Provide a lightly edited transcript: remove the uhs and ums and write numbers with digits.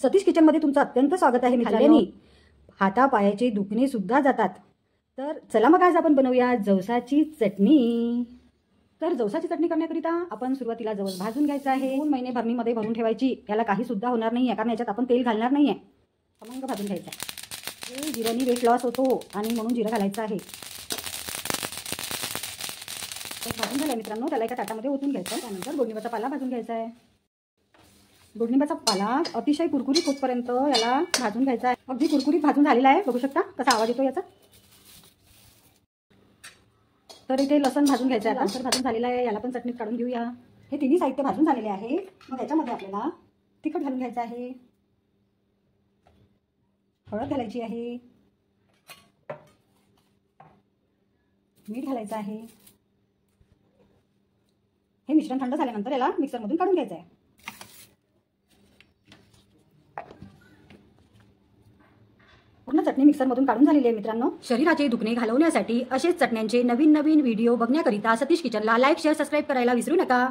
सतीश किचनमध्ये तुमचं अत्यंत स्वागत आहे मित्रांनो। हातापायाचे दुखणे सुद्धा जातात। तर चला मग आज आपण बनवूया जवसाची चटणी। तर जवसाची चटणी करण्याकरिता आपण सुरुवातीला जवस भाजून घ्यायचा आहे। 2 महिने भरणीमध्ये भरून ठेवायची, याला काही सुद्धा होणार नाहीये कारण याच्यात आपण तेल घालणार नाहीये। खमंग भाजून घ्यायचा आहे। हे जिऱ्याने वेट लॉस होतो आणि म्हणून जिरं घालायचं आहे। तर भाजून झालं मित्रांनो, त्याला एका ताटामध्ये ओतून घ्यायचं। त्यानंतर गोडनिंबाचा पाला भाजून घ्यायचा आहे। गोडनिंबाचा पाला अतिशय कुरकुरीत होतपर्यंत याला भाजून घ्यायचा आहे। अगदी कुरकुरीत भाजून झालेला आहे, बघू शकता कसा आवाज येतो याचा। तर इथे लसण भाजून घ्यायचं आहे। आता भाजून झालेला आहे, याला पण चटणीत काढून घेऊया। हे तिन्ही साहित्य भाजून झालेले आहे। मग याच्यामध्ये आपल्याला तिखट घालून घ्यायचं आहे, हळद घालायची आहे, मीठ घालायचं आहे। हे मिश्रण थंड झाल्यानंतर याला मिक्सरमधून काढून घ्यायचं आहे। पूर्ण चटणी मिक्सरमधून काढून झालेली आहे मित्रांनो। शरीराचे दुखणे घालवण्यासाठी असेच चटण्यांचे नवीन नवीन व्हिडिओ बघण्याकरिता सतीश किचनला लाईक शेअर सबस्क्राईब करायला विसरू नका।